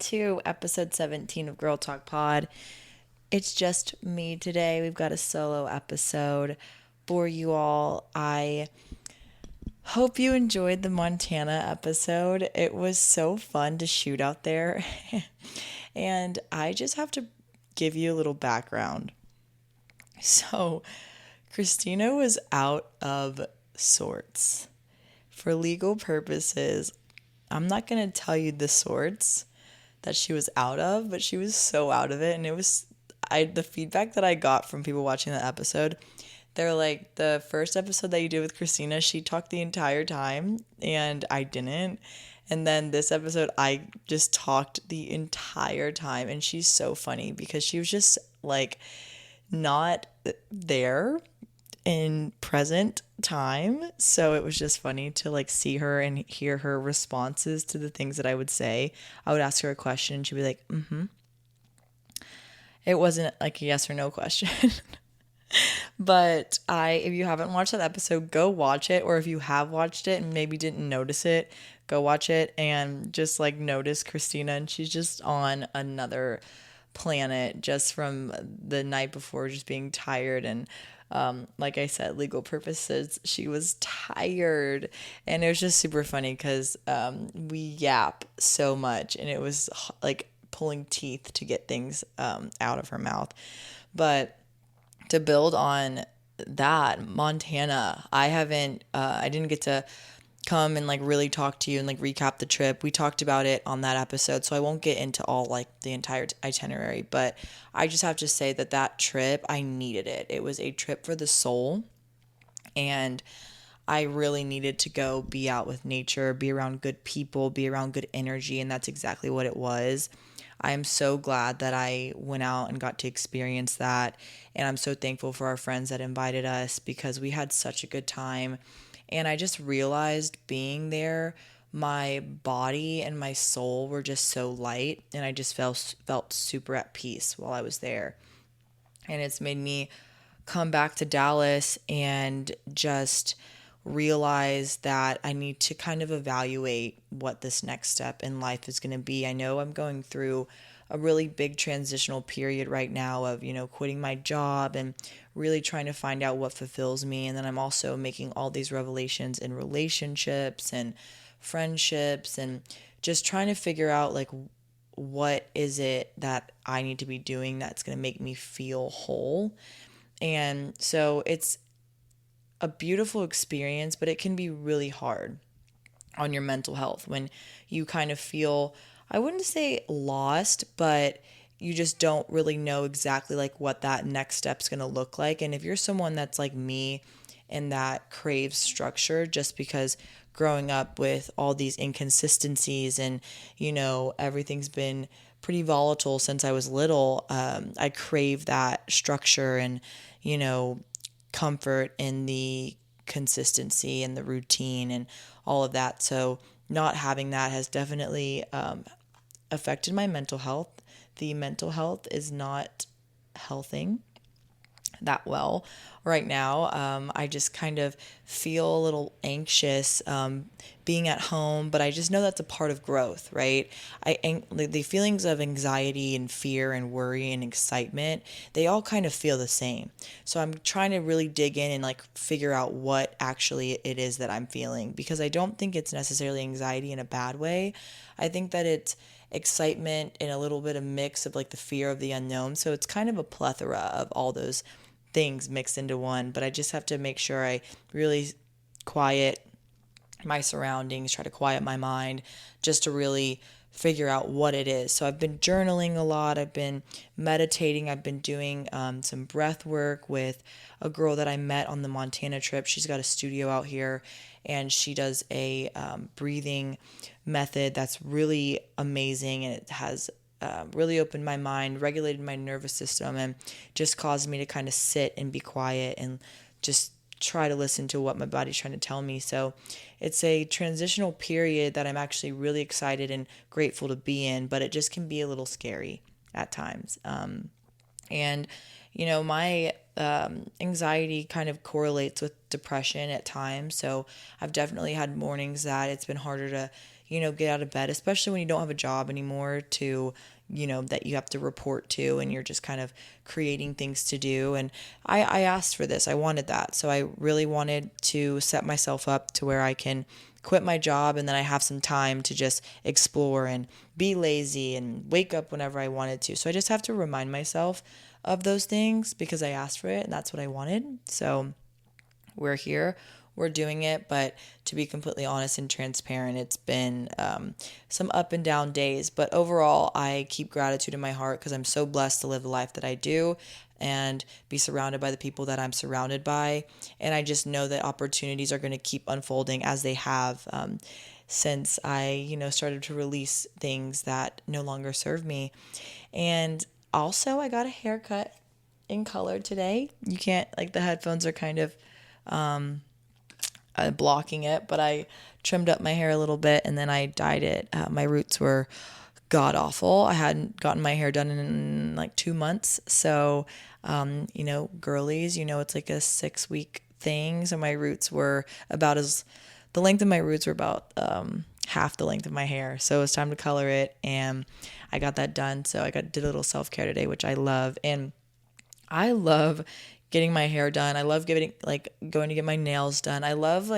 to episode 17 of Girl Talk Pod. It's just me today. We've got a solo episode for you all. I hope you enjoyed the Montana episode. It was so fun to shoot out there. And I just have to give you a little background. So, Christina was out of sorts. For legal purposes, I'm not going to tell you the sorts that she was out of, but she was so out of it. And it was, the feedback that I got from people watching the episode, they're like, the first episode that you did with Christina, she talked the entire time and I didn't. And then this episode, I just talked the entire time. And she's so funny because she was just like not there in present time. So it was just funny to like see her and hear her responses to the things that I would say. I would ask her a question and she'd be like, mm-hmm. It wasn't like a yes or no question. But if you haven't watched that episode, go watch it. Or if you have watched it and maybe didn't notice it, go watch it and just like notice Christina. And she's just on another planet just from the night before, just being tired. And like I said, legal purposes, she was tired. And it was just super funny because we yap so much and it was like pulling teeth to get things out of her mouth. But to build on that, Montana, I didn't get to come and like really talk to you and like recap the trip. We talked about it on that episode, so I won't get into all like the entire itinerary, but I just have to say that that trip, I needed it. It was a trip for the soul, and I really needed to go be out with nature, be around good people, be around good energy, and that's exactly what it was. I am so glad that I went out and got to experience that. And I'm so thankful for our friends that invited us because we had such a good time. And I just realized being there, my body and my soul were just so light. And I just felt super at peace while I was there. And it's made me come back to Dallas and just realize that I need to kind of evaluate what this next step in life is going to be. I know I'm going through a really big transitional period right now of, quitting my job and really trying to find out what fulfills me. And then I'm also making all these revelations in relationships and friendships and just trying to figure out like what is it that I need to be doing that's going to make me feel whole. And so it's a beautiful experience, but it can be really hard on your mental health when you kind of feel, I wouldn't say lost, but you just don't really know exactly like what that next step's going to look like. And if you're someone that's like me and that craves structure just because growing up with all these inconsistencies and, everything's been pretty volatile since I was little, I crave that structure and, you know, comfort in the consistency and the routine and all of that. So not having that has definitely affected my mental health. The mental health is not healthing that well right now. I just kind of feel a little anxious being at home, but I just know that's a part of growth, right? The feelings of anxiety and fear and worry and excitement, they all kind of feel the same. So I'm trying to really dig in and like figure out what actually it is that I'm feeling because I don't think it's necessarily anxiety in a bad way. I think that it's excitement and a little bit of mix of like the fear of the unknown. So it's kind of a plethora of all those things mixed into one, but I just have to make sure I really quiet my surroundings, try to quiet my mind just to really figure out what it is. So I've been journaling a lot. I've been meditating. I've been doing some breath work with a girl that I met on the Montana trip. She's got a studio out here and she does a breathing method that's really amazing and it has really opened my mind, regulated my nervous system, and just caused me to kind of sit and be quiet and just try to listen to what my body's trying to tell me. So it's a transitional period that I'm actually really excited and grateful to be in, but it just can be a little scary at times. And, my anxiety kind of correlates with depression at times. So I've definitely had mornings that it's been harder to, get out of bed, especially when you don't have a job anymore to, that you have to report to, and you're just kind of creating things to do. And I asked for this. I wanted that. So I really wanted to set myself up to where I can quit my job and then I have some time to just explore and be lazy and wake up whenever I wanted to. So I just have to remind myself of those things because I asked for it and that's what I wanted. So we're here, we're doing it. But to be completely honest and transparent, it's been some up and down days. But overall, I keep gratitude in my heart because I'm so blessed to live the life that I do and be surrounded by the people that I'm surrounded by. And I just know that opportunities are going to keep unfolding as they have since I, started to release things that no longer serve me. And also, I got a haircut in color today. You can't, like, the headphones are kind of blocking it, but I trimmed up my hair a little bit and then I dyed it. My roots were god awful. I hadn't gotten my hair done in like 2 months. So, girlies, it's like a 6-week thing. So my roots were the length of my roots were about half the length of my hair. So it was time to color it and I got that done. So did a little self-care today, which I love. And I love getting my hair done. I love going to get my nails done. I love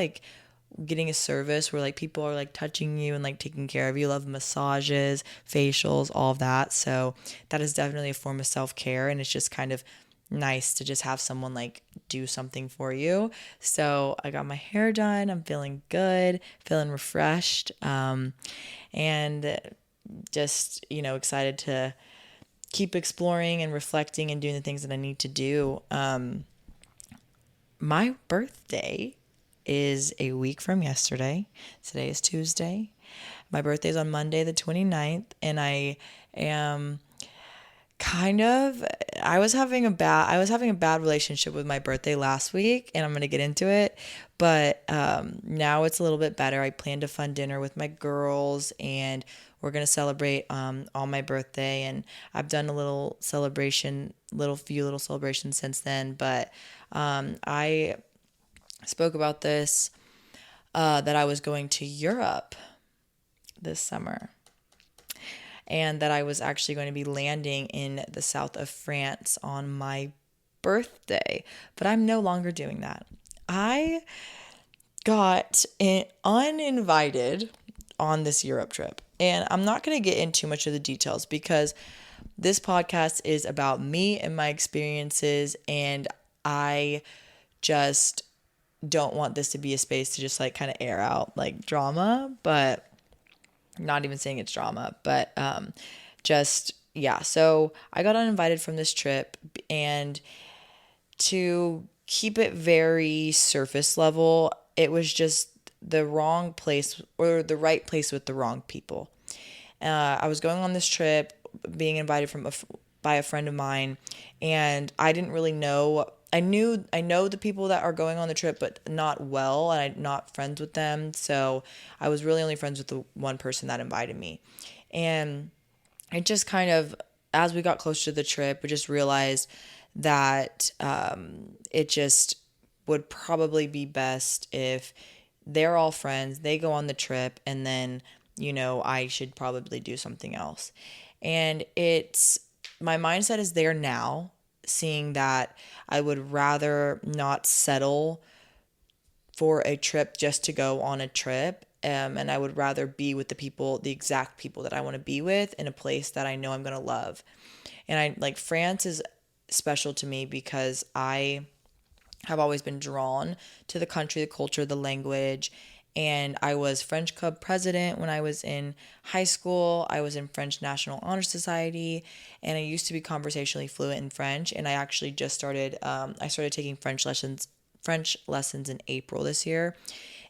getting a service where people are touching you and taking care of you. I love massages, facials, all of that. So that is definitely a form of self-care, and it's just kind of nice to just have someone do something for you. So I got my hair done. I'm feeling good, feeling refreshed, and just excited to keep exploring and reflecting and doing the things that I need to do. My birthday is a week from yesterday. Today is Tuesday. My birthday is on Monday, the 29th, and I am I was having a bad relationship with my birthday last week, and I'm going to get into it, but now it's a little bit better. I planned a fun dinner with my girls, and we're going to celebrate on my birthday, and I've done a little few little celebrations since then, but I spoke about this, that I was going to Europe this summer and that I was actually going to be landing in the south of France on my birthday, but I'm no longer doing that. I got uninvited on this Europe trip, and I'm not going to get into much of the details because this podcast is about me and my experiences, and I just don't want this to be a space to just kind of air out drama, but not even saying it's drama, but just, yeah. So I got uninvited from this trip, and to keep it very surface level, it was just the wrong place or the right place with the wrong people. I was going on this trip, being invited by a friend of mine, and I didn't really know. I know the people that are going on the trip, but not well, and I'm not friends with them. So I was really only friends with the one person that invited me. And it just kind of, as we got closer to the trip, we just realized that it just would probably be best if they're all friends, they go on the trip, and then, I should probably do something else. And my mindset is there now, seeing that I would rather not settle for a trip just to go on a trip. And I would rather be with the exact people that I want to be with in a place that I know I'm going to love. And France is special to me because I have always been drawn to the country, the culture, the language. And I was French Club president when I was in high school. I was in French National Honor Society, and I used to be conversationally fluent in French. And I actually just started taking French lessons in April this year.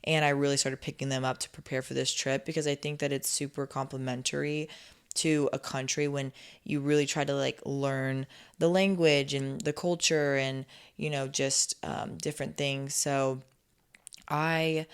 And I really started picking them up to prepare for this trip because I think that it's super complimentary to a country when you really try to learn the language and the culture and, just different things. So I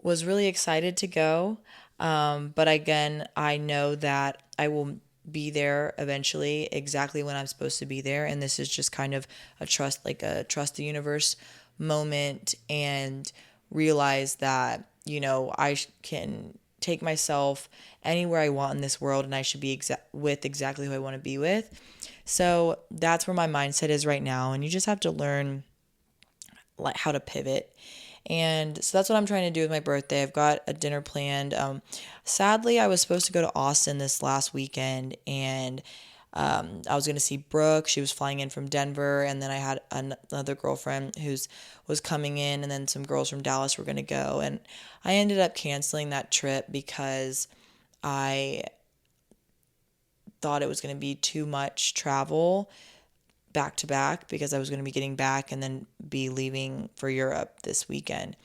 was really excited to go. But again, I know that I will be there eventually exactly when I'm supposed to be there. And this is just kind of a trust the universe moment, and realize that, I can take myself anywhere I want in this world, and I should be with exactly who I want to be with. So that's where my mindset is right now. And you just have to learn like how to pivot. And so that's what I'm trying to do with my birthday. I've got a dinner planned. Sadly, I was supposed to go to Austin this last weekend, and I was going to see Brooke. She was flying in from Denver, and then I had another girlfriend who's was coming in, and then some girls from Dallas were going to go. And I ended up canceling that trip because I thought it was going to be too much travel back to back, because I was going to be getting back and then be leaving for Europe this weekend.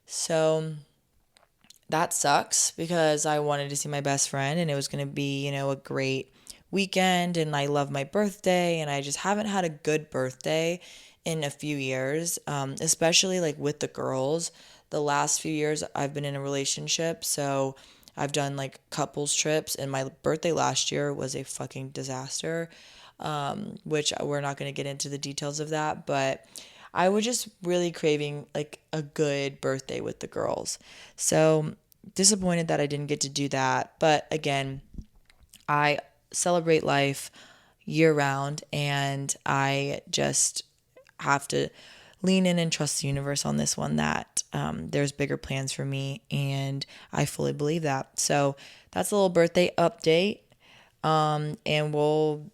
So that sucks, because I wanted to see my best friend, and it was going to be, a great weekend, and I love my birthday, and I just haven't had a good birthday in a few years, especially like with the girls. The last few years I've been in a relationship, so I've done like couples trips, and my birthday last year was a fucking disaster, which we're not going to get into the details of that, but I was just really craving like a good birthday with the girls. So disappointed that I didn't get to do that. But again, I celebrate life year round, and I just have to lean in and trust the universe on this one, that there's bigger plans for me, and I fully believe that. So that's a little birthday update. And we'll,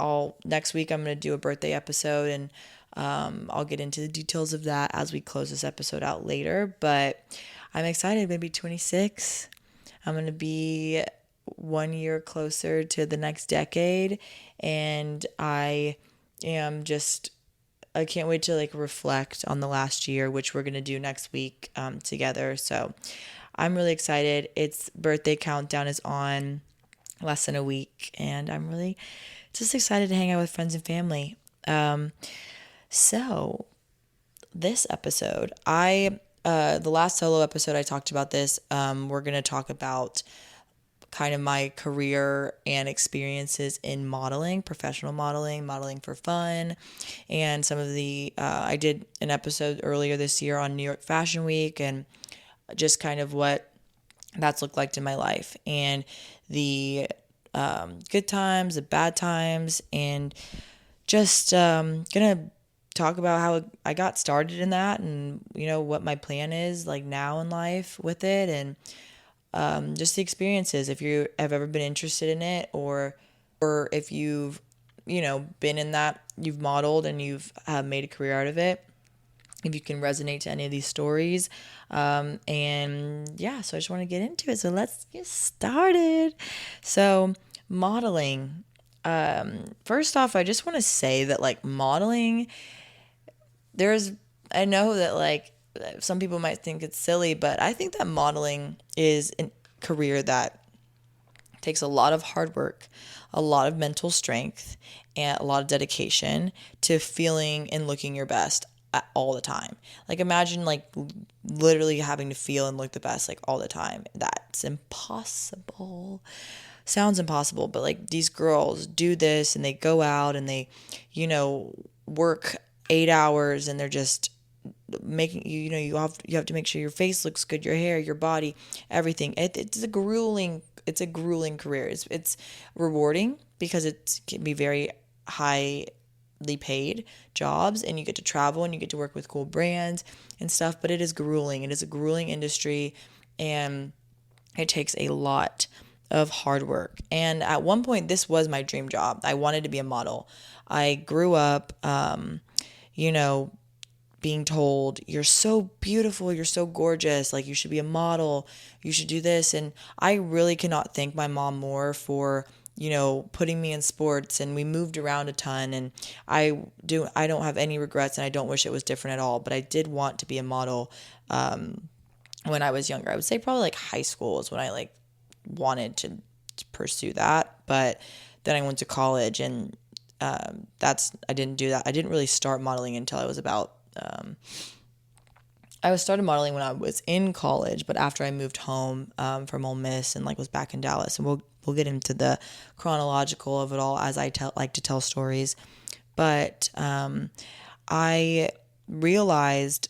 I'll next week I'm going to do a birthday episode, and I'll get into the details of that as we close this episode out later. But I'm excited. I'm going to be 26. I'm going to be 1 year closer to the next decade. And I can't wait to like reflect on the last year, which we're going to do next week together. So I'm really excited. It's birthday countdown is on less than a week, and I'm really just excited to hang out with friends and family. So this episode, the last solo episode I talked about this, we're going to talk about kind of my career and experiences in modeling, professional modeling for fun, and some of the, I did an episode earlier this year on New York Fashion Week, and just kind of what that's looked like in my life, and the good times, the bad times, and just gonna talk about how I got started in that, and what my plan is like now in life with it, and just the experiences. If you have ever been interested in it, or if you've been in that, you've modeled and you've made a career out of it, if you can resonate to any of these stories. And yeah, so I just want to get into it. So let's get started. So modeling. First off, I just want to say that like modeling, I know that like some people might think it's silly, but I think that modeling is a career that takes a lot of hard work, a lot of mental strength, and a lot of dedication to feeling and looking your best all the time. Like imagine like literally having to feel and look the best like all the time. That's impossible. Sounds impossible, but like these girls do this, and they go out and they, work 8 hours, and they're just making you have to make sure your face looks good, your hair, your body, everything. It's a grueling career. It's rewarding because it can be very highly paid jobs, and you get to travel and you get to work with cool brands and stuff, but it is grueling. It is a grueling industry, and it takes a lot of hard work. And at one point, this was my dream job. I wanted to be a model. I grew up, being told, you're so beautiful, you're so gorgeous, like you should be a model, you should do this. And I really cannot thank my mom more for, putting me in sports, and we moved around a ton, and I don't have any regrets, and I don't wish it was different at all. But I did want to be a model when I was younger. I would say probably like high school is when I like wanted to pursue that. But then I went to college, and I didn't do that. I didn't really start modeling until I was about I started modeling when I was in college, but after I moved home from Ole Miss and like was back in Dallas. And we'll get into the chronological of it all as I like to tell stories. But I realized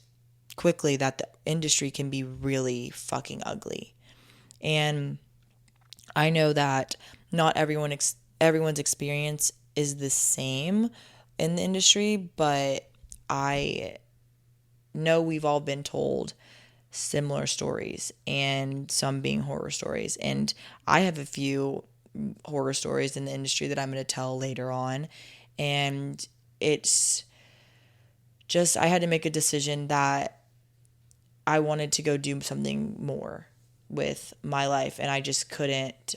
quickly that the industry can be really fucking ugly. And I know that not everyone's experience is the same in the industry, but I know we've all been told similar stories, and some being horror stories. And I have a few horror stories in the industry that I'm going to tell later on. And it's just, I had to make a decision that I wanted to go do something more with my life, and I just couldn't,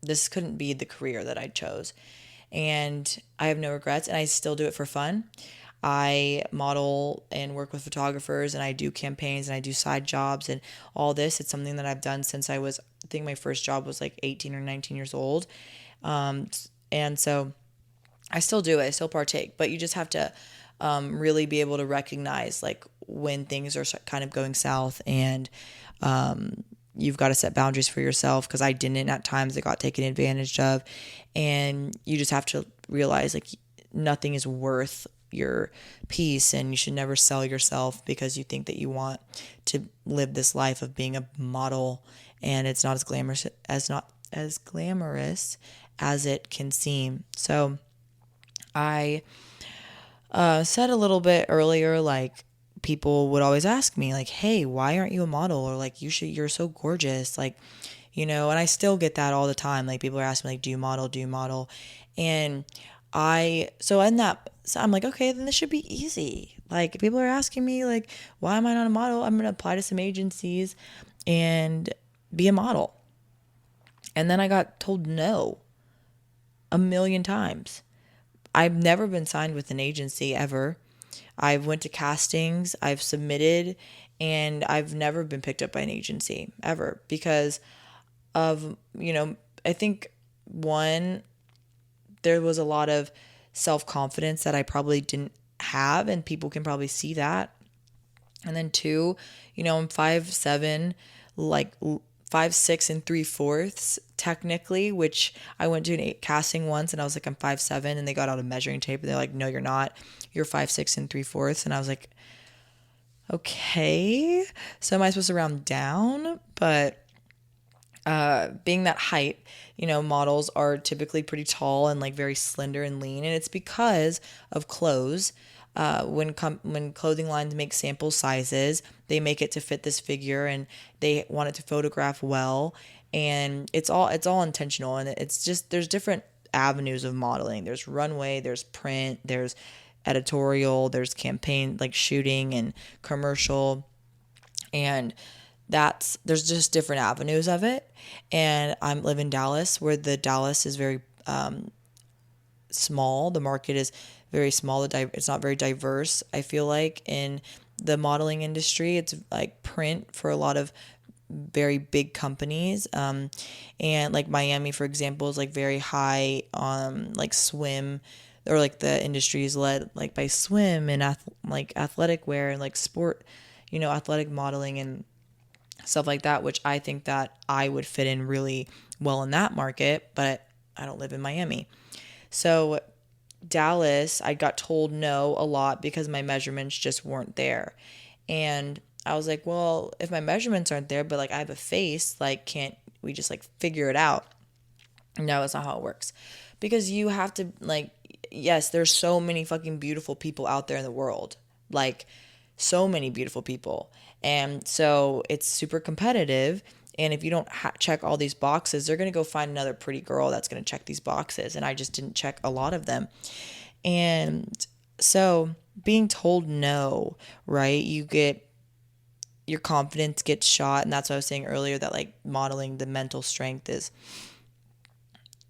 this couldn't be the career that I chose. And I have no regrets, and I still do it for fun. I model and work with photographers, and I do campaigns, and I do side jobs and all this. It's something that I've done since I think my first job was like 18 or 19 years old. And so I still do it, I still partake, but you just have to really be able to recognize like when things are kind of going south, and you've got to set boundaries for yourself, because I didn't at times. I got taken advantage of, and you just have to realize like nothing is worth your peace, and you should never sell yourself because you think that you want to live this life of being a model, and it's not as glamorous as it can seem. So I said a little bit earlier, like people would always ask me like, hey, why aren't you a model? Or like, you're so gorgeous. Like, and I still get that all the time. Like people are asking me like, do you model? Do you model? And so I'm like, okay, then this should be easy. Like people are asking me like, why am I not a model? I'm going to apply to some agencies and be a model. And then I got told no a million times. I've never been signed with an agency ever. I've went to castings, I've submitted, and I've never been picked up by an agency ever because of, I think one, there was a lot of self-confidence that I probably didn't have, and people can probably see that. And then two, I'm 5'7", like 5'6 3/4" technically, which I went to a casting once and I was like, I'm 5'7", and they got out a measuring tape and they're like, no, you're not, you're 5'6 3/4", and I was like, okay, so am I supposed to round down? But being that height, models are typically pretty tall and like very slender and lean, and it's because of clothes. When clothing lines make sample sizes, they make it to fit this figure, and they want it to photograph well, and it's all intentional. And it's just, there's different avenues of modeling. There's runway, there's print, there's editorial, there's campaign like shooting and commercial, and there's just different avenues of it. And I live in Dallas, where the Dallas is very small. The market is very small. It's not very diverse, I feel like, in the modeling industry. It's like print for a lot of very big companies. And like Miami, for example, is like very high on like swim, or like the industry is led like by swim and like athletic wear and like sport, athletic modeling and stuff like that, which I think that I would fit in really well in that market, but I don't live in Miami. So Dallas, I got told no a lot because my measurements just weren't there. And I was like, well, if my measurements aren't there, but like I have a face, like can't we just like figure it out? No, that's not how it works. Because you have to like, yes, there's so many fucking beautiful people out there in the world. Like so many beautiful people. And so it's super competitive. And if you don't check all these boxes, they're going to go find another pretty girl that's going to check these boxes. And I just didn't check a lot of them. And so being told no, right? Your confidence gets shot. And that's what I was saying earlier, that like modeling, the mental strength is,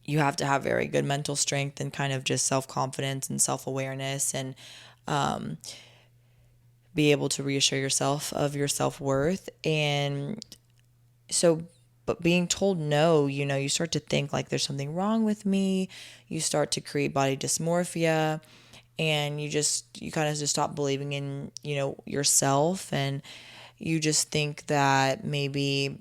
you have to have very good mental strength and kind of just self-confidence and self-awareness, and be able to reassure yourself of your self-worth. And so, but being told no, you start to think like there's something wrong with me. You start to create body dysmorphia, and you kind of just stop believing in, yourself. And you just think that maybe,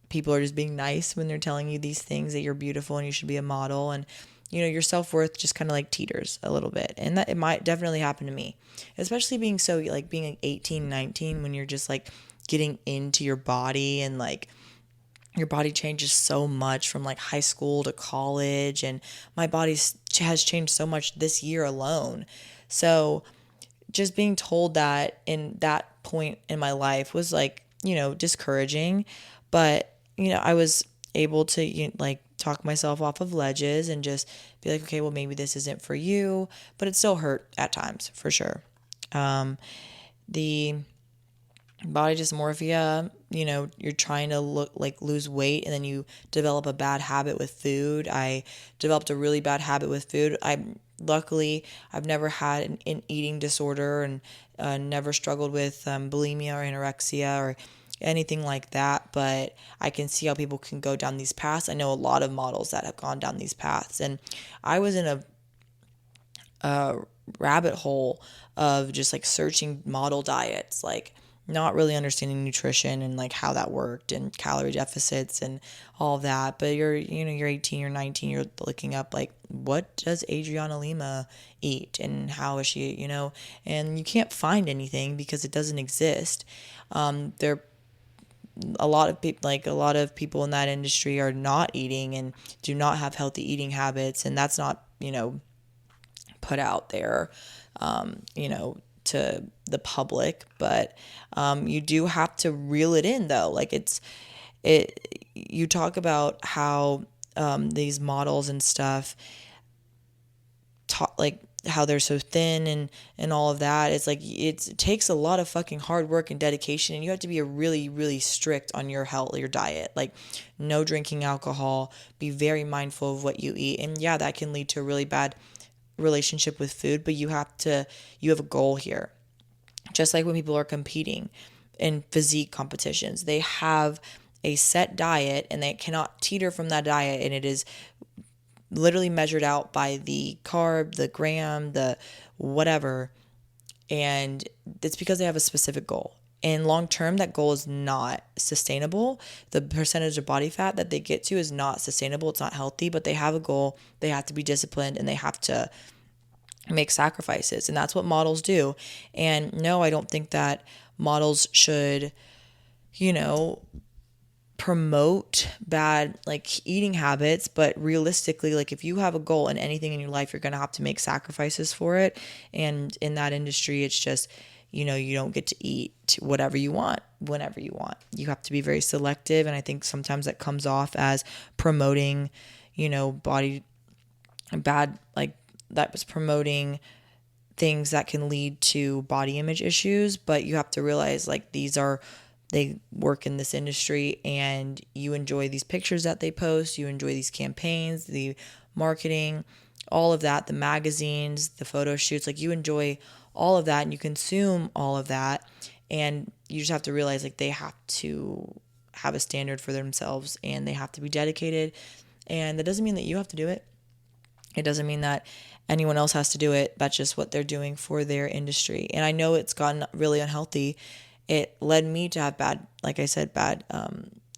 people are just being nice when they're telling you these things, that you're beautiful and you should be a model. And, your self-worth just kind of like teeters a little bit. And that it might definitely happen to me, especially being like 18, 19, when you're just like getting into your body, and like your body changes so much from like high school to college, and my body has changed so much this year alone. So just being told that in that point in my life was like, discouraging. But, I was able to like talk myself off of ledges and just be like, okay, well, maybe this isn't for you, but it still hurt at times for sure. The body dysmorphia, you're trying to lose weight, and then you develop a bad habit with food. I developed a really bad habit with food. Luckily, I've never had an eating disorder, and never struggled with bulimia or anorexia or anything like that, but I can see how people can go down these paths. I know a lot of models that have gone down these paths, and I was in a rabbit hole of just like searching model diets, like not really understanding nutrition and like how that worked and calorie deficits and all of that. But you're 18, you're 19, you're looking up like, what does Adriana Lima eat and how is she, and you can't find anything because it doesn't exist. There a lot of people, in that industry are not eating and do not have healthy eating habits, and that's not, put out there, to the public. But you do have to reel it in though. Like you talk about how these models and stuff talk, like how they're so thin and all of that. It's like it takes a lot of fucking hard work and dedication, and you have to be a really, really strict on your health, your diet, like no drinking alcohol, be very mindful of what you eat. And yeah, that can lead to a really bad relationship with food, but you have a goal here. Just like when people are competing in physique competitions, they have a set diet and they cannot teeter from that diet, and it is literally measured out by the carb, the gram, the whatever. And it's because they have a specific goal. And long term, that goal is not sustainable. The percentage of body fat that they get to is not sustainable. It's not healthy, but they have a goal. They have to be disciplined, and they have to make sacrifices. And that's what models do. And no, I don't think that models should, promote bad like eating habits, but realistically, like if you have a goal in anything in your life, you're going to have to make sacrifices for it. And in that industry, it's just, you don't get to eat whatever you want whenever you want. You have to be very selective, and I think sometimes that comes off as promoting, body bad, like that was promoting things that can lead to body image issues. But you have to realize like they work in this industry, and you enjoy these pictures that they post, you enjoy these campaigns, the marketing, all of that, the magazines, the photo shoots, like you enjoy all of that and you consume all of that. And you just have to realize like they have to have a standard for themselves, and they have to be dedicated. And that doesn't mean that you have to do it. It doesn't mean that anyone else has to do it. That's just what they're doing for their industry. And I know it's gotten really unhealthy. It led me to have bad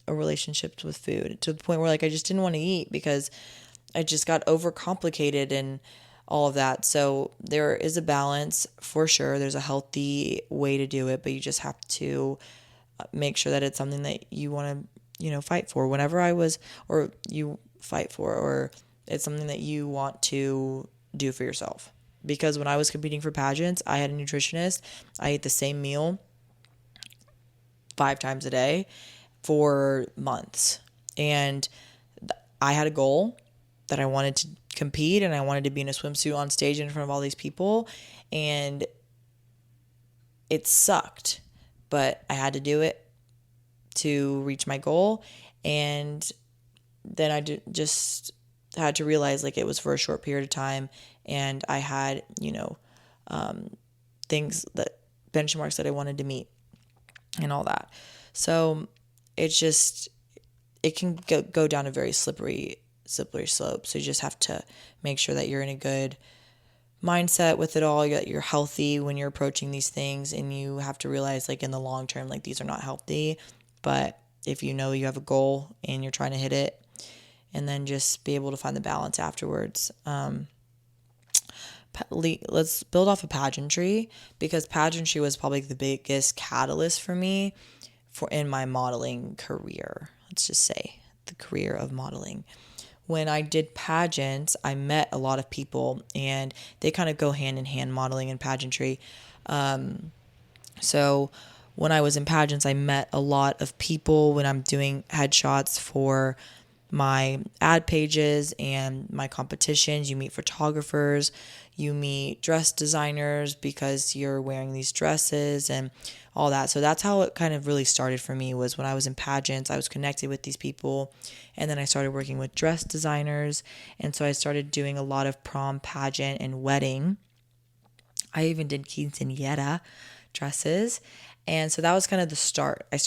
relationships with food, to the point where like I just didn't want to eat because I just got overcomplicated and all of that. So there is a balance for sure. There's a healthy way to do it, but you just have to make sure that it's something that you want to, fight for or it's something that you want to do for yourself. Because when I was competing for pageants, I had a nutritionist. I ate the same meal 5 times a day for months. And I had a goal that I wanted to compete, and I wanted to be in a swimsuit on stage in front of all these people. And it sucked, but I had to do it to reach my goal. And then I just had to realize like it was for a short period of time, and I had, things that benchmarks that I wanted to meet and all that. So it can go down a very slippery slope. So you just have to make sure that you're in a good mindset with it all, that you're healthy when you're approaching these things, and you have to realize like in the long term, like these are not healthy. But if you have a goal and you're trying to hit it, and then just be able to find the balance afterwards. Let's build off of pageantry, because pageantry was probably the biggest catalyst for me for in my modeling career. Let's just say the career of modeling. When I did pageants, I met a lot of people, and they kind of go hand in hand, modeling and pageantry. So when I was in pageants, I met a lot of people when I'm doing headshots for my ad pages and my competitions. You meet photographers, you meet dress designers because you're wearing these dresses and all that. So that's how it kind of really started for me, was when I was in pageants. I was connected with these people, and then I started working with dress designers, and so I started doing a lot of prom, pageant, and wedding. I even did quinceañera dresses. And so that was kind of the start. I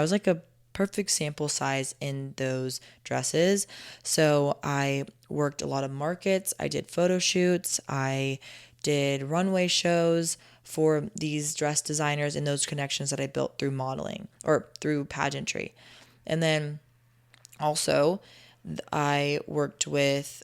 was like a perfect sample size in those dresses. So I worked a lot of markets. I did photo shoots. I did runway shows for these dress designers and those connections that I built through modeling or through pageantry. And then also, I worked with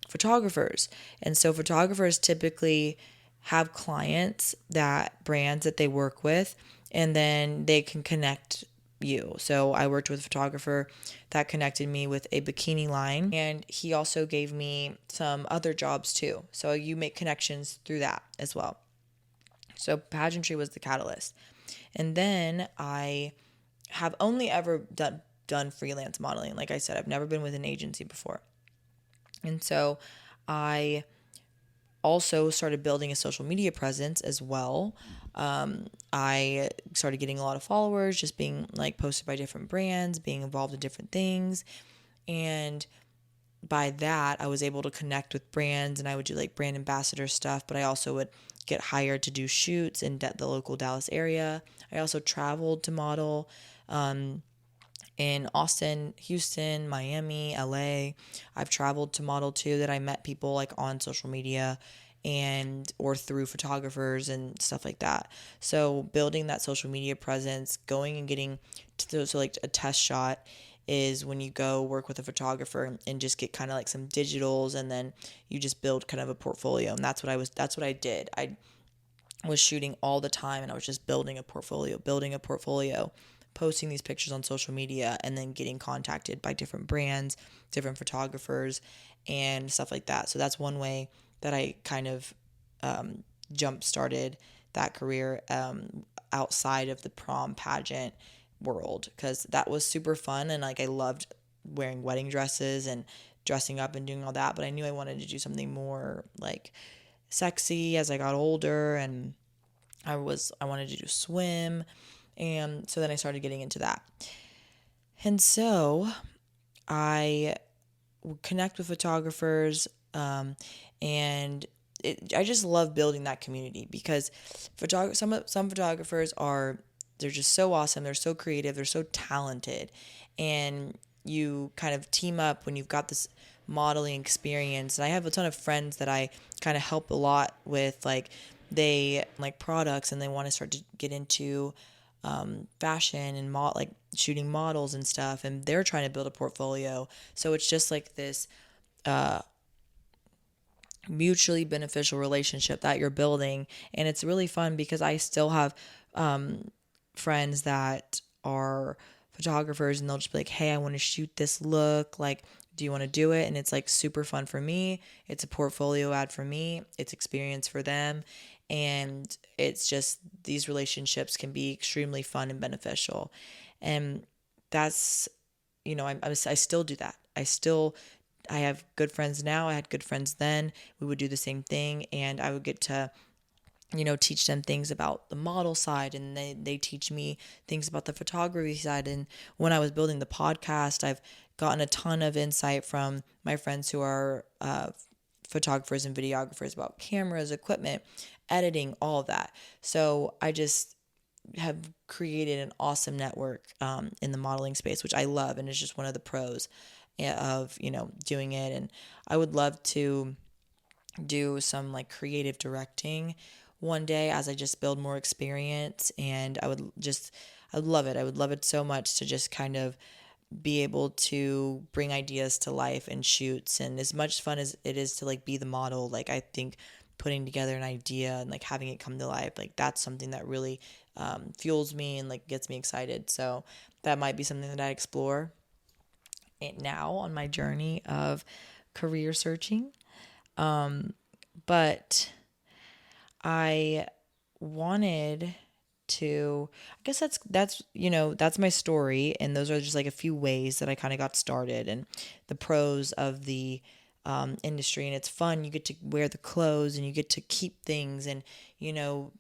photographers. And so photographers typically have clients, that brands that they work with, and then they can connect you. So I worked with a photographer that connected me with a bikini line, and he also gave me some other jobs too. So you make connections through that as well. So pageantry was the catalyst. And then I have only ever done freelance modeling. Like I said, I've never been with an agency before. And so I also started building a social media presence as well. I started getting a lot of followers, just being like posted by different brands, being involved in different things. And by that, I was able to connect with brands, and I would do like brand ambassador stuff, but I also would get hired to do shoots in the local Dallas area. I also traveled to model in Austin, Houston, Miami, LA. I've traveled to model too, that I met people like on social media and or through photographers and stuff like that. So building that social media presence, going and getting to like a test shot is when you go work with a photographer and just get kind of like some digitals, and then you just build kind of a portfolio. And that's what I did. I was shooting all the time, and I was just building a portfolio, posting these pictures on social media, and then getting contacted by different brands, different photographers, and stuff like that. So that's one way that I kind of jump started that career outside of the prom pageant world, because that was super fun, and like I loved wearing wedding dresses and dressing up and doing all that. But I knew I wanted to do something more like sexy as I got older, and I wanted to do swim. And so then I started getting into that. And so I would connect with photographers, and I just love building that community, because some photographers they're just so awesome. They're so creative. They're so talented. And you kind of team up when you've got this modeling experience. And I have a ton of friends that I kind of help a lot with, like they like products and they want to start to get into fashion and like shooting models and stuff, and they're trying to build a portfolio. So it's just like this mutually beneficial relationship that you're building, and it's really fun because I still have friends that are photographers, and they'll just be like, hey, I want to shoot this look, like, do you want to do it? And it's like super fun for me. It's a portfolio ad for me. It's experience for them. And it's just, these relationships can be extremely fun and beneficial. And that's, I still do that. I have good friends now. I had good friends then. We would do the same thing, and I would get to teach them things about the model side, and they teach me things about the photography side. And when I was building the podcast, I've gotten a ton of insight from my friends who are photographers and videographers about cameras, equipment, editing, all of that. So I just have created an awesome network in the modeling space, which I love, and it's just one of the pros of doing it. And I would love to do some like creative directing one day as I just build more experience. And I would love it. I would love it so much to just kind of be able to bring ideas to life in shoots. And as much fun as it is to like be the model, like I think putting together an idea and like having it come to life, like that's something that really fuels me and like gets me excited. So that might be something that I explore it now on my journey of career searching. But I wanted to, I guess that's that's my story, and those are just like a few ways that I kind of got started and the pros of the industry. And it's fun, you get to wear the clothes and you get to keep things. And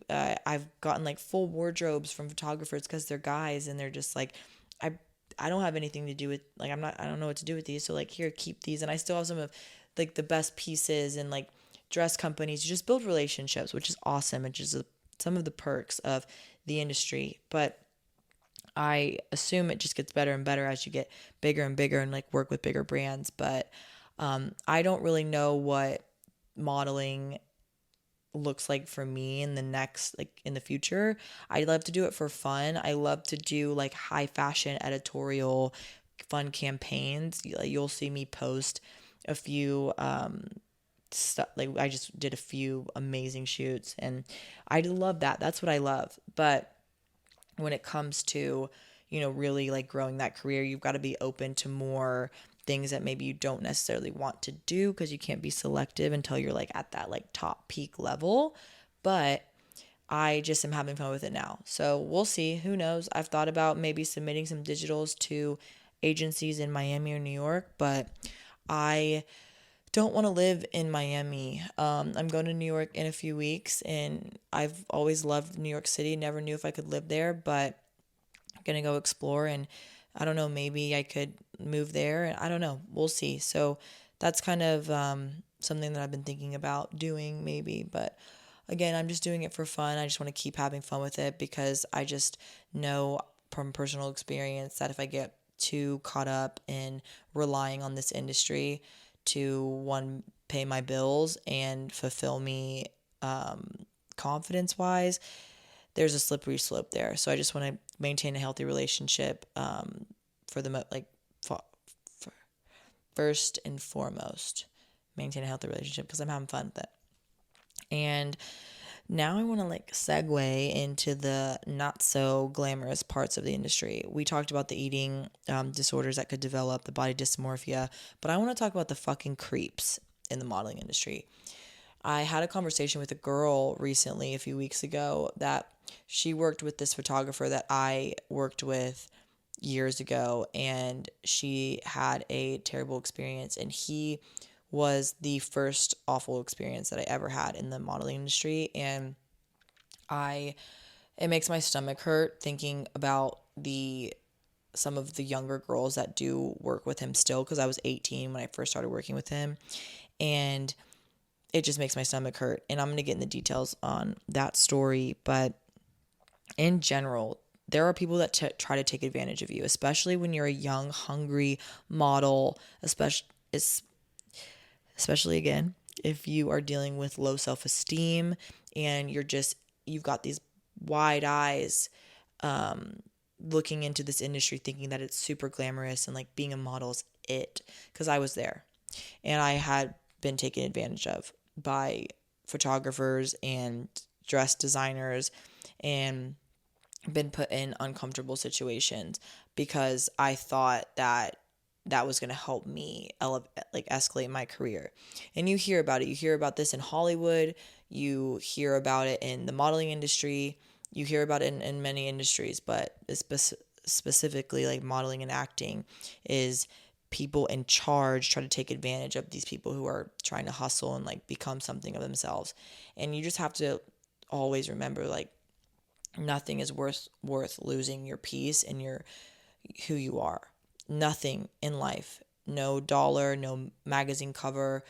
I've gotten like full wardrobes from photographers because they're guys and they're just like, I I don't have anything to do with, like, I don't know what to do with these, so like, here, keep these. And I still have some of like the best pieces, and like dress companies, you just build relationships, which is awesome, which is some of the perks of the industry. But I assume it just gets better and better as you get bigger and bigger and like work with bigger brands. But I don't really know what modeling looks like for me in the next, like in the future. I love to do it for fun. I love to do like high fashion editorial fun campaigns. You'll see me post a few stuff, like I just did a few amazing shoots, and I love that. That's what I love. But when it comes to, really like growing that career, you've got to be open to more things that maybe you don't necessarily want to do, because you can't be selective until you're like at that like top peak level. But I just am having fun with it now. So we'll see. Who knows? I've thought about maybe submitting some digitals to agencies in Miami or New York, but I don't want to live in Miami. I'm going to New York in a few weeks, and I've always loved New York City. Never knew if I could live there, but I'm going to go explore, and I don't know, maybe I could move there. And I don't know. We'll see. So that's kind of something that I've been thinking about doing maybe. But again, I'm just doing it for fun. I just want to keep having fun with it, because I just know from personal experience that if I get too caught up in relying on this industry to, one, pay my bills and fulfill me confidence wise, there's a slippery slope there. So I just want to maintain a healthy relationship for the for first and foremost, maintain a healthy relationship, because I'm having fun with it. And now I want to like segue into the not so glamorous parts of the industry. We talked about the eating disorders that could develop, the body dysmorphia, but I want to talk about the fucking creeps in the modeling industry. I had a conversation with a girl recently, a few weeks ago, that she worked with this photographer that I worked with years ago, and she had a terrible experience, and he was the first awful experience that I ever had in the modeling industry. And it makes my stomach hurt thinking about some of the younger girls that do work with him still, because I was 18 when I first started working with him, and it just makes my stomach hurt. And I'm going to get in the details on that story, but in general, there are people that try to take advantage of you, especially when you're a young, hungry model, especially again, if you are dealing with low self-esteem and you've got these wide eyes looking into this industry thinking that it's super glamorous and like being a model is it. Because I was there, and I had been taken advantage of by photographers and dress designers, and been put in uncomfortable situations because I thought that was going to help me escalate my career. And you hear about it. You hear about this in Hollywood. You hear about it in the modeling industry. You hear about it in many industries, but specifically like modeling and acting is people in charge try to take advantage of these people who are trying to hustle and like become something of themselves. And you just have to always remember, like, nothing is worth losing your peace and who you are. Nothing in life, no dollar, no magazine cover,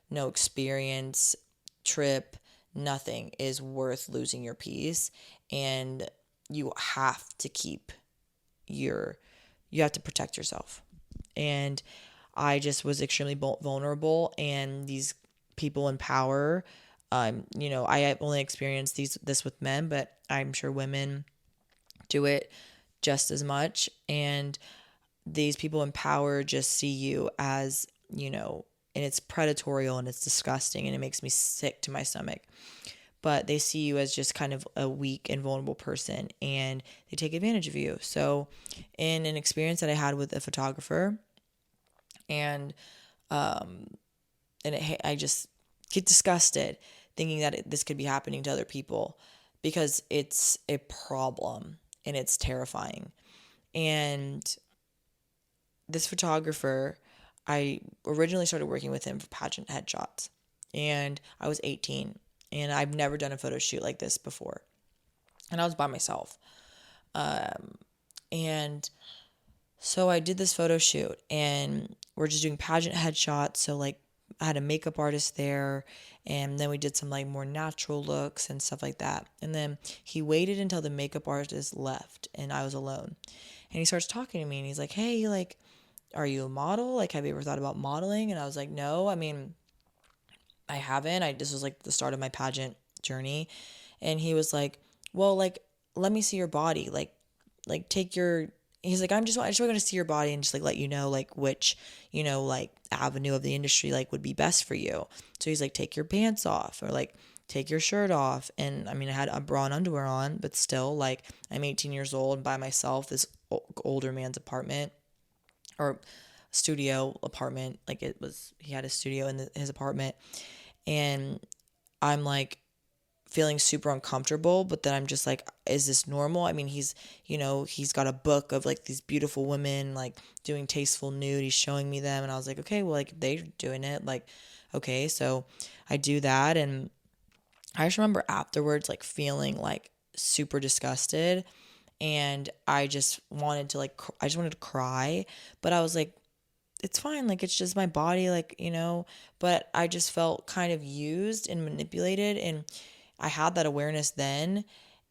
no experience, trip, nothing is worth losing your peace. And you have to you have to protect yourself. And I just was extremely vulnerable, and these people in power, I have only experienced this with men, but I'm sure women do it just as much. And these people in power just see you as, and it's predatorial and it's disgusting and it makes me sick to my stomach. but they see you as just kind of a weak and vulnerable person, and they take advantage of you. So in an experience that I had with a photographer, and I just get disgusted thinking that this could be happening to other people, because it's a problem and it's terrifying. And this photographer, I originally started working with him for pageant headshots, and I was 18, and I've never done a photo shoot like this before, and I was by myself. And so I did this photo shoot, and we're just doing pageant headshots. So like I had a makeup artist there, and then we did some like more natural looks and stuff like that. And then he waited until the makeup artist left and I was alone. And he starts talking to me, and he's like, "Hey, like, are you a model? Like, have you ever thought about modeling?" And I was like, "No, I mean, I haven't. This was like the start of my pageant journey." And he was like, "Well, like, let me see your body. Like take your," he's like, I just want to see your body and just like let you know like which, like avenue of the industry like would be best for you." So he's like, "Take your pants off, or like take your shirt off." And I mean, I had a bra and underwear on, but still, like, I'm 18 years old by myself, this older man's apartment, or studio apartment. Like, he had a studio in his apartment. And I'm like feeling super uncomfortable, but then I'm just like, is this normal? I mean, he's got a book of like these beautiful women like doing tasteful nude. He's showing me them, and I was like, okay, well, like, if they're doing it, like, okay. So I do that, and I just remember afterwards like feeling like super disgusted, and I just wanted to like I just wanted to cry, but I was like, it's fine, like, it's just my body, like, but I just felt kind of used and manipulated, and I had that awareness then.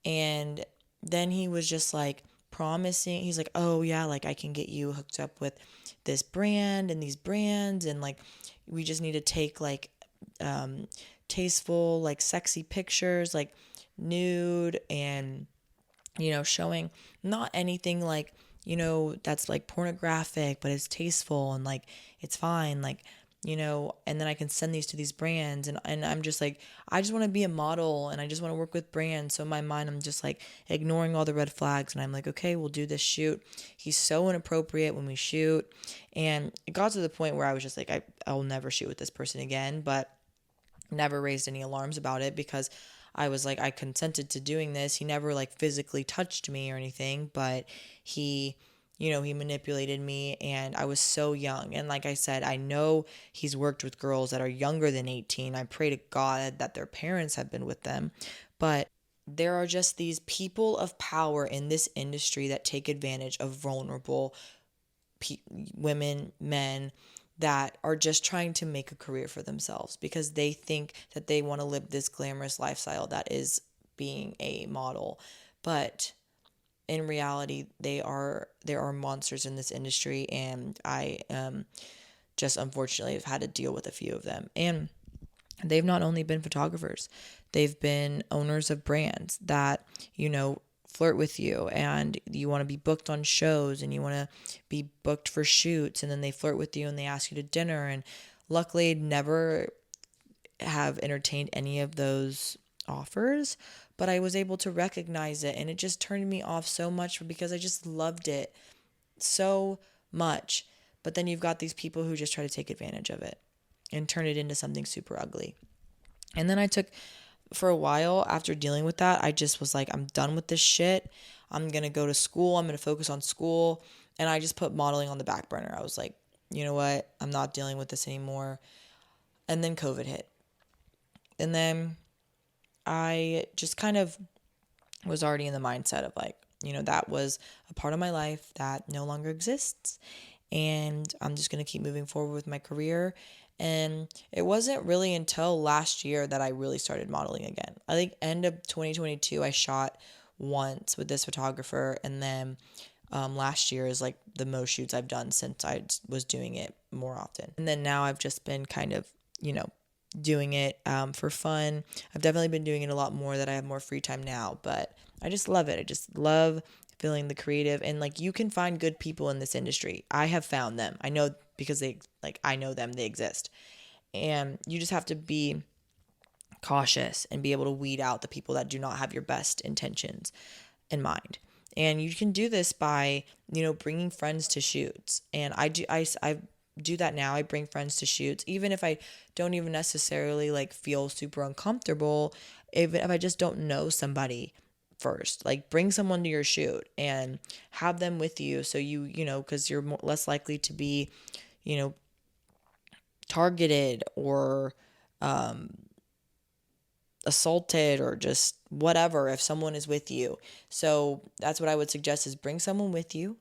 And then he was just like promising, he's like, "Oh yeah, like, I can get you hooked up with this brand and these brands, and like we just need to take like um tasteful, like, sexy pictures, like nude, and showing not anything like, that's like pornographic, but it's tasteful and like it's fine, like, and then I can send these to these brands." And I'm just like, I just want to be a model, and I just want to work with brands. So in my mind, I'm just like ignoring all the red flags, and I'm like, okay, we'll do this shoot. He's so inappropriate when we shoot. And it got to the point where I was just like, I'll never shoot with this person again, but never raised any alarms about it, because I was like, I consented to doing this. He never like physically touched me or anything, but he, he manipulated me, and I was so young. And like I said, I know he's worked with girls that are younger than 18. I pray to God that their parents have been with them. But there are just these people of power in this industry that take advantage of vulnerable women, men, that are just trying to make a career for themselves, because they think that they want to live this glamorous lifestyle that is being a model. But in reality, there are monsters in this industry, and I just unfortunately have had to deal with a few of them. And they've not only been photographers, they've been owners of brands that, flirt with you, and you want to be booked on shows, and you want to be booked for shoots, and then they flirt with you and they ask you to dinner. And luckily, never have entertained any of those offers, but I was able to recognize it, and it just turned me off so much, because I just loved it so much. But then you've got these people who just try to take advantage of it and turn it into something super ugly. And then for a while after dealing with that, I just was like, I'm done with this shit. I'm going to go to school. I'm going to focus on school. And I just put modeling on the back burner. I was like, you know what? I'm not dealing with this anymore. And then COVID hit. And then I just kind of was already in the mindset of like, that was a part of my life that no longer exists. And I'm just going to keep moving forward with my career. And it wasn't really until last year that I really started modeling again. I think end of 2022, I shot once with this photographer. And then last year is like the most shoots I've done since I was doing it more often. And then now I've just been kind of, doing it for fun. I've definitely been doing it a lot more, that I have more free time now, but I just love it. I just love feeling the creative, and like, you can find good people in this industry. I have found them. I know, because I know them, they exist. And you just have to be cautious and be able to weed out the people that do not have your best intentions in mind. And you can do this by, bringing friends to shoots. And I do that now. I bring friends to shoots, even if I don't even necessarily like feel super uncomfortable, even if I just don't know somebody first. Like, bring someone to your shoot and have them with you, so because you're less likely to be, you know, targeted or assaulted or just whatever if someone is with you. So that's what I would suggest, is bring someone with you.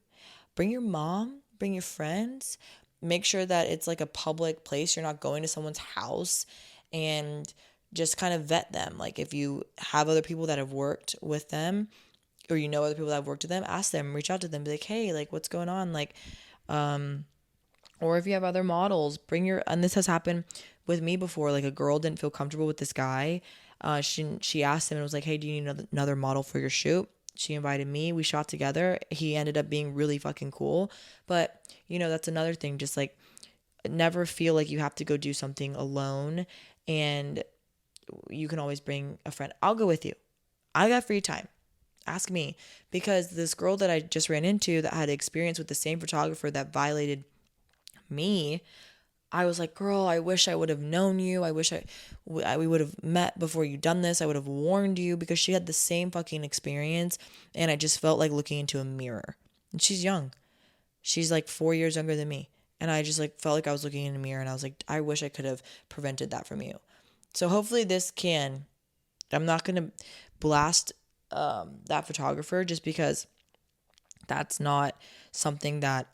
Bring your mom, bring your friends. Make sure that it's like a public place. You're not going to someone's house, and just kind of vet them. Like, if you have other people that have worked with them, or other people that have worked with them, ask them, reach out to them, be like, hey, like, what's going on? Like, or if you have other models, and this has happened with me before. Like, a girl didn't feel comfortable with this guy. She asked him and was like, hey, do you need another model for your shoot? She invited me. We shot together. He ended up being really fucking cool. But, that's another thing. Just like, never feel like you have to go do something alone. And you can always bring a friend. I'll go with you. I got free time. Ask me. Because this girl that I just ran into that had experience with the same photographer that violated me, I was like, girl, I wish I would have known you. I wish we would have met before you done this. I would have warned you, because she had the same fucking experience. And I just felt like looking into a mirror. And she's young. She's like 4 years younger than me. And I just like felt like I was looking in a mirror, and I was like, I wish I could have prevented that from you. So hopefully I'm not going to blast that photographer, just because that's not something that's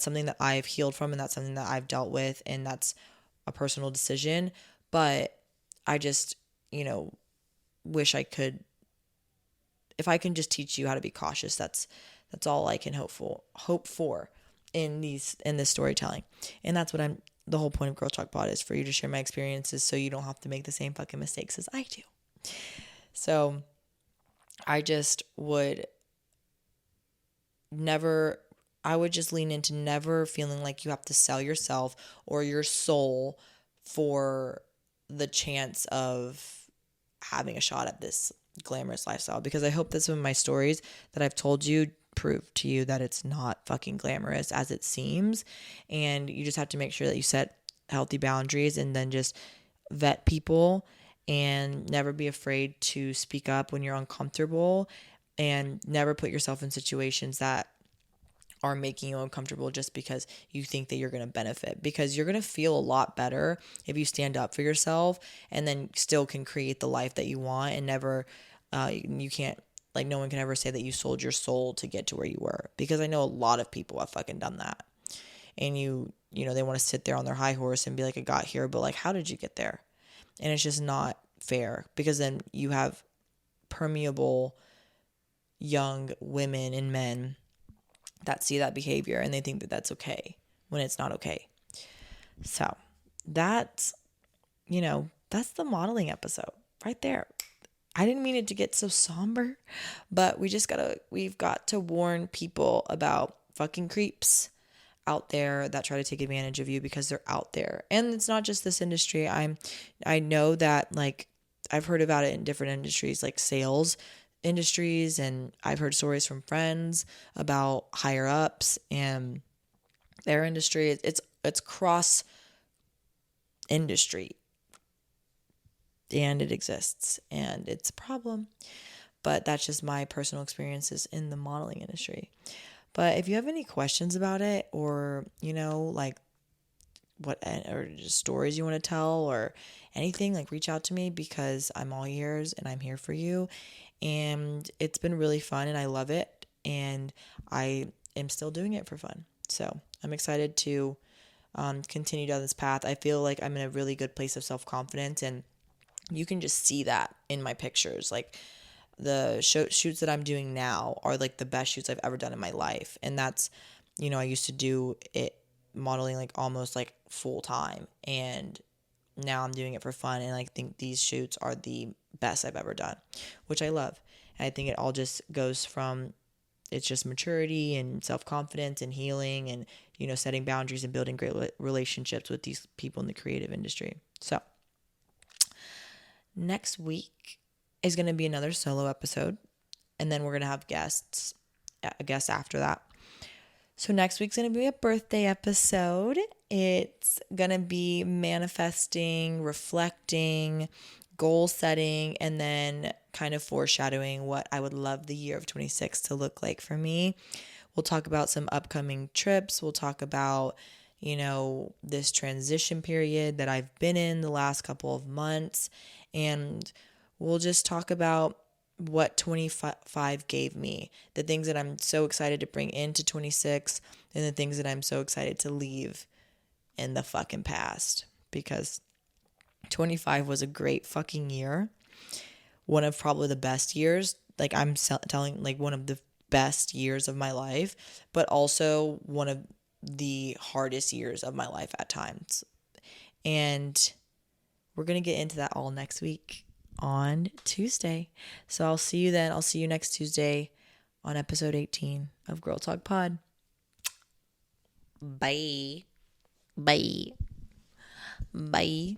something that I've healed from, and that's something that I've dealt with, and that's a personal decision. But I just, wish I could, if I can just teach you how to be cautious, that's all I can hope for in this storytelling. And that's what the whole point of Girl Talk Pod is, for you to share my experiences, so you don't have to make the same fucking mistakes as I do. So I would just lean into never feeling like you have to sell yourself or your soul for the chance of having a shot at this glamorous lifestyle. Because I hope that some of my stories that I've told you prove to you that it's not fucking glamorous as it seems. And you just have to make sure that you set healthy boundaries, and then just vet people, and never be afraid to speak up when you're uncomfortable, and never put yourself in situations that are making you uncomfortable just because you think that you're going to benefit. Because you're going to feel a lot better if you stand up for yourself, and then still can create the life that you want, and never, you can't, like, no one can ever say that you sold your soul to get to where you were. Because I know a lot of people have fucking done that. And they want to sit there on their high horse and be like, I got here, but like, how did you get there? And it's just not fair, because then you have permeable young women and men that see that behavior, and they think that that's okay when it's not okay. So that's the modeling episode right there. I didn't mean it to get so somber, but we've got to warn people about fucking creeps out there that try to take advantage of you, because they're out there. And it's not just this industry. I know that, like, I've heard about it in different industries, like sales industries, and I've heard stories from friends about higher ups and their industry. It's cross industry, and it exists, and it's a problem. But that's just my personal experiences in the modeling industry. But if you have any questions about it, or like or just stories you want to tell, or anything, like, reach out to me, because I'm all ears and I'm here for you. And it's been really fun, and I love it, and I am still doing it for fun. So I'm excited to continue down this path. I feel like I'm in a really good place of self-confidence, and you can just see that in my pictures. Like, the shoots that I'm doing now are like the best shoots I've ever done in my life. And that's, I used to do it modeling like almost like full time, and now I'm doing it for fun. And I think these shoots are the best I've ever done, which I love. And I think it all just goes from, it's just maturity and self-confidence and healing, and, setting boundaries and building great relationships with these people in the creative industry. So Next week is going to be another solo episode. And then we're going to have guests, a guest after that. So next week's going to be a birthday episode. It's going to be manifesting, reflecting, goal setting, and then kind of foreshadowing what I would love the year of 26 to look like for me. We'll talk about some upcoming trips. We'll talk about, this transition period that I've been in the last couple of months. And we'll just talk about what 25 gave me, the things that I'm so excited to bring into 26, and the things that I'm so excited to leave in the fucking past, because 25 was a great fucking year. One of probably the best years. Like I'm telling, like one of the best years of my life, but also one of the hardest years of my life at times. And we're going to get into that all next week on Tuesday. So I'll see you then. I'll see you next Tuesday on episode 18 of Girl Talk Pod. Bye. Bye. Bye.